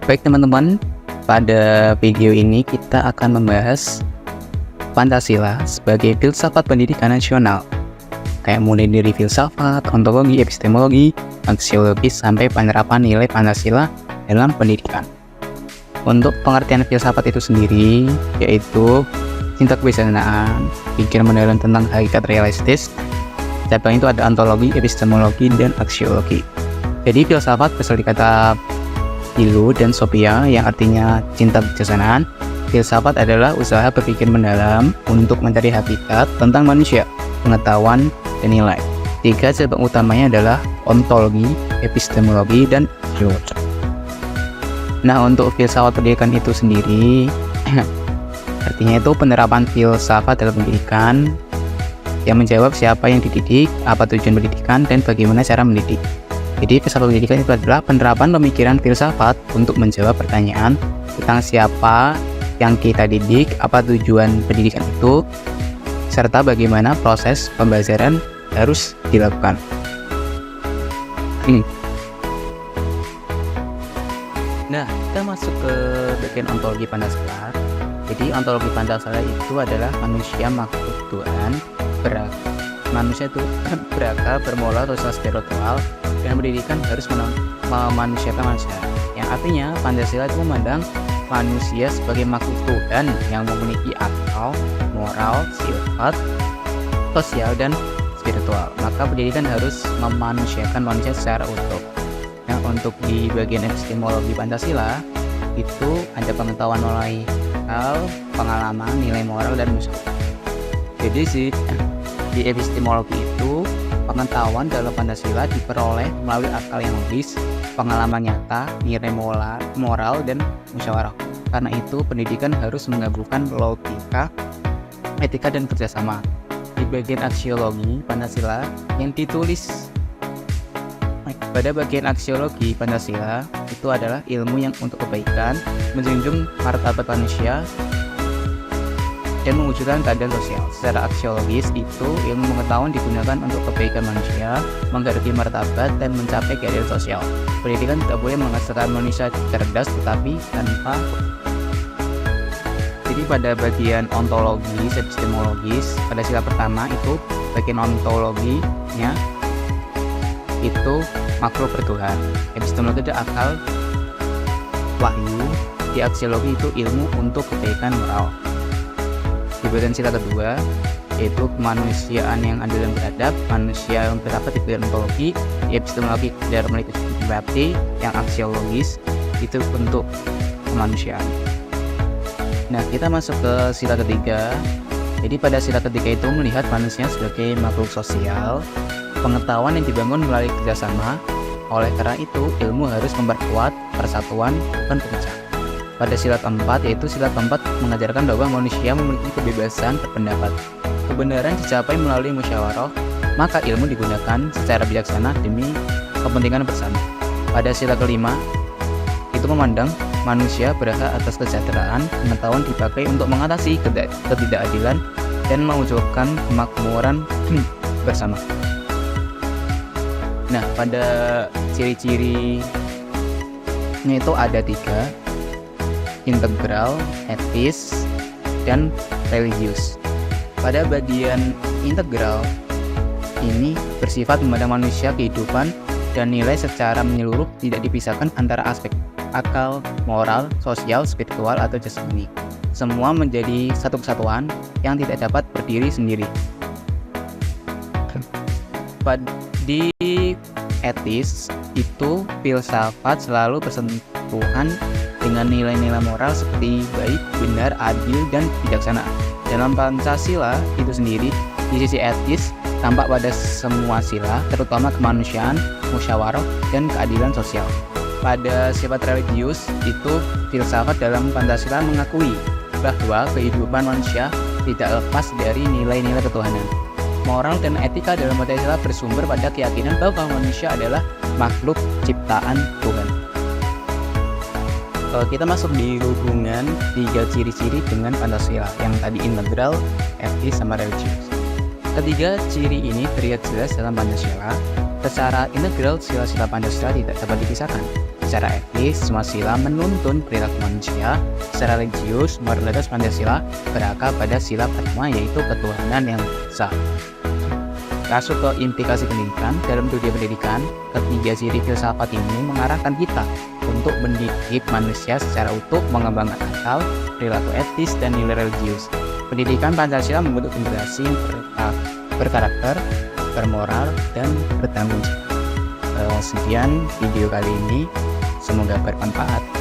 Baik teman-teman, pada video ini kita akan membahas Pancasila sebagai filsafat pendidikan nasional. Kayak mulai dari filsafat, ontologi, epistemologi, aksiologi, sampai penerapan nilai Pancasila dalam pendidikan. Untuk pengertian filsafat itu sendiri, yaitu tingkat kebijaksanaan, pikiran mendalam tentang hakikat realistis. Cabang itu ada ontologi, epistemologi, dan aksiologi. Jadi filsafat berasal dari kata philo dan sophia yang artinya cinta kebijaksanaan. Filsafat adalah usaha berpikir mendalam untuk mencari hakikat tentang manusia, pengetahuan, dan nilai. Tiga cabang utamanya adalah ontologi, epistemologi, dan aksiologi. Nah, untuk filsafat pendidikan itu sendiri artinya itu penerapan filsafat dalam pendidikan yang menjawab siapa yang dididik, apa tujuan pendidikan, dan bagaimana cara mendidik. Jadi filsafat pendidikan itu adalah penerapan pemikiran filsafat untuk menjawab pertanyaan tentang siapa yang kita didik, apa tujuan pendidikan itu, serta bagaimana proses pembelajaran harus dilakukan. Nah, kita masuk ke bagian ontologi Pancasila. Jadi ontologi Pancasila itu adalah manusia makhluk Tuhan, manusia itu berakal, bermoral, sosial, spiritual, dan pendidikan harus memanusiakan manusia. Yang artinya Pancasila itu memandang manusia sebagai makhluk Tuhan yang memiliki akal, moral, sifat, sosial, dan spiritual. Maka pendidikan harus memanusiakan manusia secara utuh. Nah, untuk di bagian epistemologi Pancasila itu ada pengetahuan mulai hal, pengalaman, nilai moral, dan musyawarah. Jadi di epistemologi itu pengetahuan dalam Pancasila diperoleh melalui akal yang logis, pengalaman nyata, nilai moral, dan musyawarah. Karena itu pendidikan harus menggabungkan logika, etika, dan kerjasama. Di bagian aksiologi Pancasila yang ditulis pada bagian aksiologi Pancasila itu adalah ilmu yang untuk kebaikan, menjunjung martabat manusia, dan mewujudkan keadaan sosial. Secara aksiologis itu ilmu pengetahuan digunakan untuk kebaikan manusia, menghargai martabat, dan mencapai keadaan sosial. Pendidikan tidak boleh menghasilkan manusia cerdas tetapi tanpa. Jadi pada bagian ontologis, epistemologis, pada sila pertama itu bagian ontologinya itu makhluk bertuhan. Epistemologi itu akal, wahyu. Di aksiologi itu ilmu untuk kebaikan moral. Di bagian sila kedua yaitu kemanusiaan yang adil dan beradab, manusia yang terdapat di bagian ontologi. Di epistemologi dari berarti yang aksiologis itu bentuk kemanusiaan. Nah, kita masuk ke sila ketiga. Jadi pada sila ketiga itu melihat manusia sebagai makhluk sosial, pengetahuan yang dibangun melalui kerjasama. Oleh karena itu ilmu harus memperkuat persatuan dan pemecahan. Pada sila keempat yaitu sila keempat mengajarkan bahwa manusia memiliki kebebasan berpendapat. Kebenaran dicapai melalui musyawarah, maka ilmu digunakan secara bijaksana demi kepentingan bersama. Pada sila kelima itu memandang manusia berhak atas kesejahteraan, pengetahuan dipakai untuk mengatasi ketidakadilan dan mewujudkan kemakmuran bersama. Nah, pada ciri-cirinya itu ada tiga: integral, etis, dan religius. Pada bagian integral ini bersifat memandang manusia, kehidupan, dan nilai secara menyeluruh, tidak dipisahkan antara aspek akal, moral, sosial, spiritual, atau jasmani. Semua menjadi satu kesatuan yang tidak dapat berdiri sendiri. Di etis itu filsafat selalu bersentuhan dengan nilai-nilai moral seperti baik, benar, adil, dan bijaksana. Dalam Pancasila itu sendiri, di sisi etis tampak pada semua sila, terutama kemanusiaan, musyawarah, dan keadilan sosial. Pada sifat religius itu filsafat dalam Pancasila mengakui bahwa kehidupan manusia tidak lepas dari nilai-nilai ketuhanan. Moral dan etika dalam Pancasila bersumber pada keyakinan bahwa manusia adalah makhluk ciptaan Tuhan. Kita masuk di hubungan tiga ciri-ciri dengan Pancasila yang tadi integral, etis, sama religius. Ketiga ciri ini terlihat jelas dalam Pancasila. Secara integral sila-sila Pancasila tidak dapat dipisahkan. Secara etis, semua sila menuntun perilaku manusia. Secara religius, moralitas Pancasila berakar pada sila pertama, yaitu ketuhanan yang esa. Masuk ke implikasi pendidikan. Dalam dunia pendidikan, ketiga ciri filsafat ini mengarahkan kita untuk mendidik manusia secara utuh, mengembangkan akal, perilaku etis, dan nilai religius. Pendidikan Pancasila membentuk generasi yang berkarakter, bermoral, dan bertanggung jawab. Sekian video kali ini, semoga bermanfaat.